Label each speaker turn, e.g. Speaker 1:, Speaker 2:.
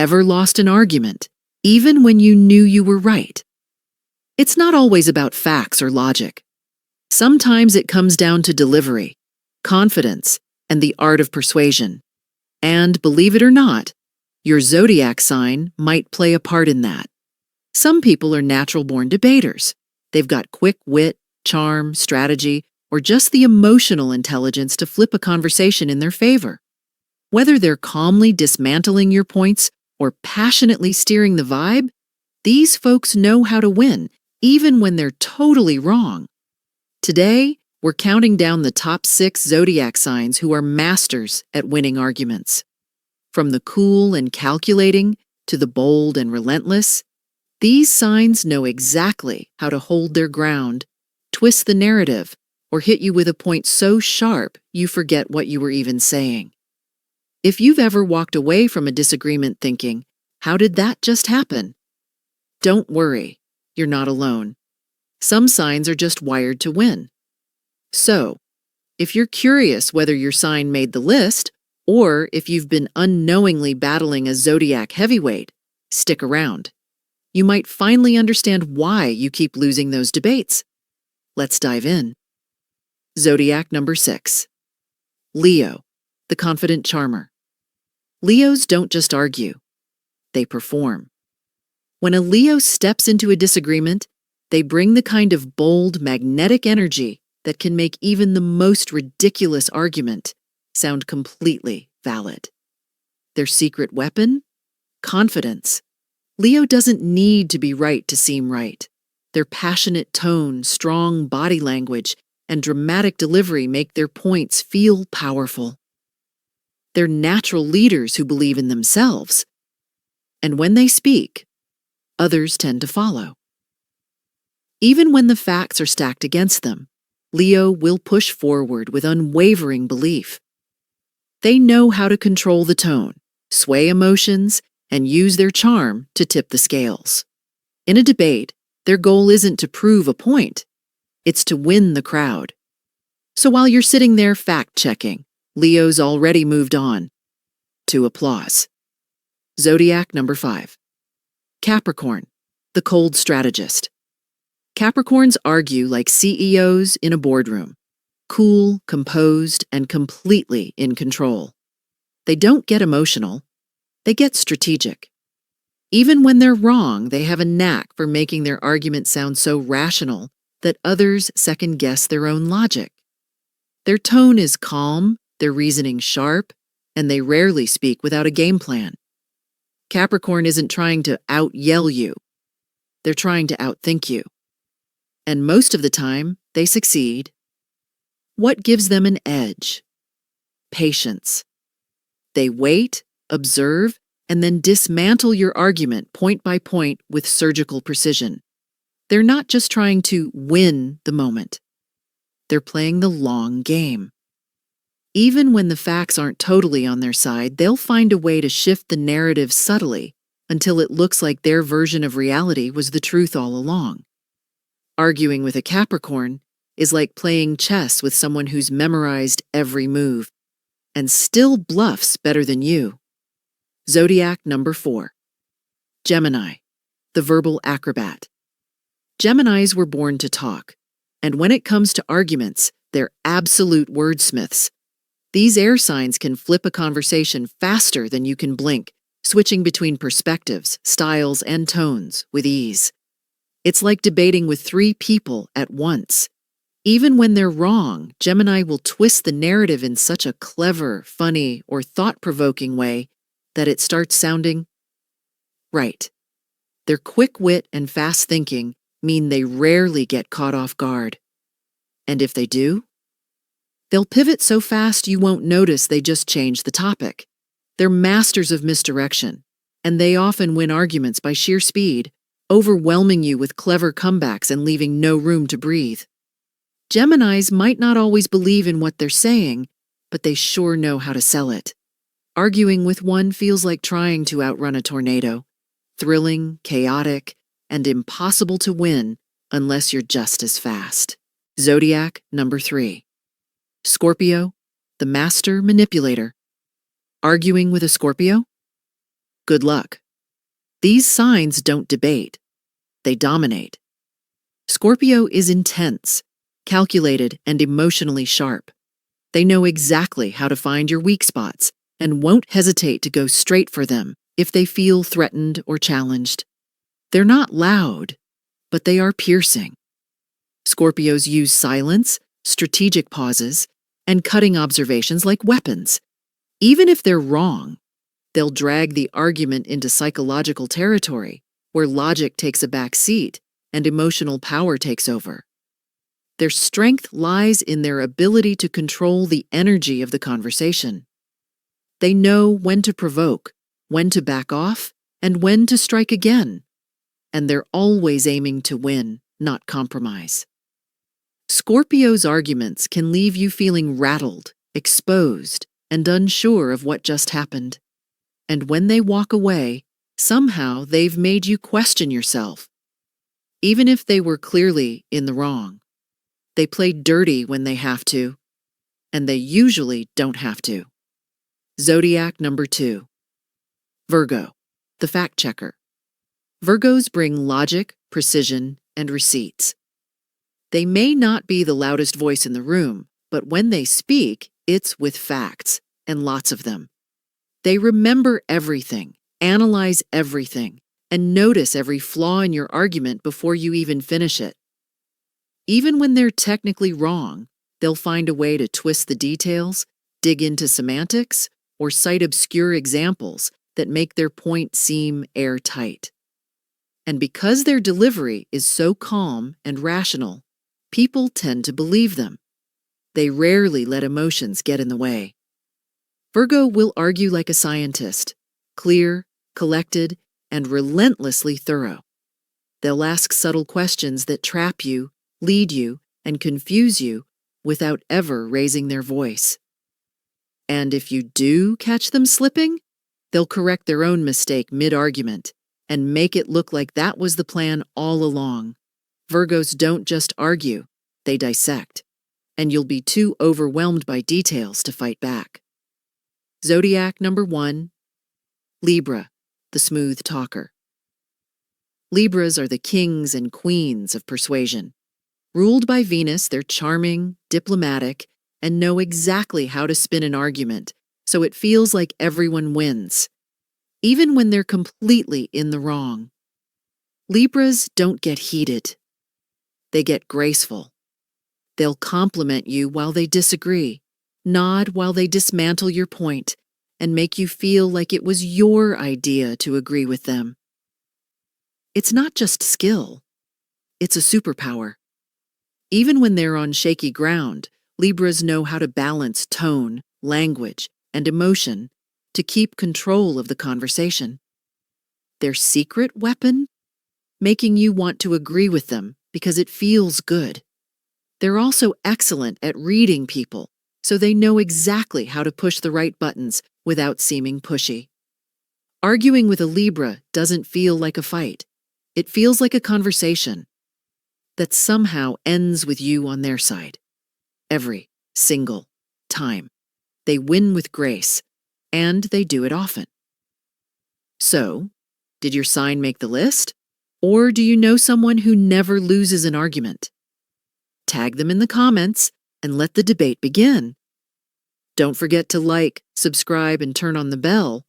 Speaker 1: Ever lost an argument, even when you knew you were right? It's not always about facts or logic. Sometimes it comes down to delivery, confidence, and the art of persuasion. And believe it or not, your zodiac sign might play a part in that. Some people are natural-born debaters. They've got quick wit, charm, strategy, or just the emotional intelligence to flip a conversation in their favor. Whether they're calmly dismantling your points or passionately steering the vibe, these folks know how to win, even when they're totally wrong. Today, we're counting down the top 6 zodiac signs who are masters at winning arguments. From the cool and calculating to the bold and relentless, these signs know exactly how to hold their ground, twist the narrative, or hit you with a point so sharp you forget what you were even saying. If you've ever walked away from a disagreement thinking, "How did that just happen?" Don't worry, you're not alone. Some signs are just wired to win. So, if you're curious whether your sign made the list, or if you've been unknowingly battling a zodiac heavyweight, stick around. You might finally understand why you keep losing those debates. Let's dive in. Zodiac number 6. Leo, the confident charmer. Leos don't just argue, they perform. When a Leo steps into a disagreement, they bring the kind of bold, magnetic energy that can make even the most ridiculous argument sound completely valid. Their secret weapon? Confidence. Leo doesn't need to be right to seem right. Their passionate tone, strong body language, and dramatic delivery make their points feel powerful. They're natural leaders who believe in themselves. And when they speak, others tend to follow. Even when the facts are stacked against them, Leo will push forward with unwavering belief. They know how to control the tone, sway emotions, and use their charm to tip the scales. In a debate, their goal isn't to prove a point, it's to win the crowd. So while you're sitting there fact-checking, Leo's already moved on to applause. Zodiac number 5. Capricorn, the cold strategist. Capricorns argue like CEOs in a boardroom, cool, composed, and completely in control. They don't get emotional, they get strategic. Even when they're wrong, they have a knack for making their argument sound so rational that others second-guess their own logic. Their tone is calm, their reasoning sharp, and they rarely speak without a game plan. Capricorn isn't trying to out-yell you. They're trying to outthink you. And most of the time, they succeed. What gives them an edge? Patience. They wait, observe, and then dismantle your argument point by point with surgical precision. They're not just trying to win the moment. They're playing the long game. Even when the facts aren't totally on their side, they'll find a way to shift the narrative subtly until it looks like their version of reality was the truth all along. Arguing with a Capricorn is like playing chess with someone who's memorized every move and still bluffs better than you. Zodiac number 4. Gemini, the verbal acrobat. Geminis were born to talk, and when it comes to arguments, they're absolute wordsmiths. These air signs can flip a conversation faster than you can blink, switching between perspectives, styles, and tones with ease. It's like debating with 3 people at once. Even when they're wrong, Gemini will twist the narrative in such a clever, funny, or thought-provoking way that it starts sounding right. Their quick wit and fast thinking mean they rarely get caught off guard. And if they do, they'll pivot so fast you won't notice they just changed the topic. They're masters of misdirection, and they often win arguments by sheer speed, overwhelming you with clever comebacks and leaving no room to breathe. Geminis might not always believe in what they're saying, but they sure know how to sell it. Arguing with one feels like trying to outrun a tornado. Thrilling, chaotic, and impossible to win unless you're just as fast. Zodiac number 3. Scorpio, the master manipulator. Arguing with a Scorpio? Good luck. These signs don't debate, they dominate. Scorpio is intense, calculated, and emotionally sharp. They know exactly how to find your weak spots and won't hesitate to go straight for them if they feel threatened or challenged. They're not loud, but they are piercing. Scorpios use silence, strategic pauses, and cutting observations like weapons. Even if they're wrong, they'll drag the argument into psychological territory where logic takes a back seat and emotional power takes over. Their strength lies in their ability to control the energy of the conversation. They know when to provoke, when to back off, and when to strike again. And they're always aiming to win, not compromise. Scorpio's arguments can leave you feeling rattled, exposed, and unsure of what just happened. And when they walk away, somehow they've made you question yourself. Even if they were clearly in the wrong, they play dirty when they have to, and they usually don't have to. Zodiac number 2. Virgo, the fact checker. Virgos bring logic, precision, and receipts. They may not be the loudest voice in the room, but when they speak, it's with facts, and lots of them. They remember everything, analyze everything, and notice every flaw in your argument before you even finish it. Even when they're technically wrong, they'll find a way to twist the details, dig into semantics, or cite obscure examples that make their point seem airtight. And because their delivery is so calm and rational, people tend to believe them. They rarely let emotions get in the way. Virgo will argue like a scientist, clear, collected, and relentlessly thorough. They'll ask subtle questions that trap you, lead you, and confuse you without ever raising their voice. And if you do catch them slipping, they'll correct their own mistake mid-argument and make it look like that was the plan all along. Virgos don't just argue, they dissect, and you'll be too overwhelmed by details to fight back. Zodiac number 1. Libra, the smooth talker. Libras are the kings and queens of persuasion. Ruled by Venus, they're charming, diplomatic, and know exactly how to spin an argument, so it feels like everyone wins, even when they're completely in the wrong. Libras don't get heated. They get graceful. They'll compliment you while they disagree, nod while they dismantle your point, and make you feel like it was your idea to agree with them. It's not just skill, it's a superpower. Even when they're on shaky ground, Libras know how to balance tone, language, and emotion to keep control of the conversation. Their secret weapon? Making you want to agree with them because it feels good. They're also excellent at reading people, so they know exactly how to push the right buttons without seeming pushy. Arguing with a Libra doesn't feel like a fight. It feels like a conversation that somehow ends with you on their side. Every single time. They win with grace, and they do it often. So, did your sign make the list? Or do you know someone who never loses an argument? Tag them in the comments and let the debate begin. Don't forget to like, subscribe, and turn on the bell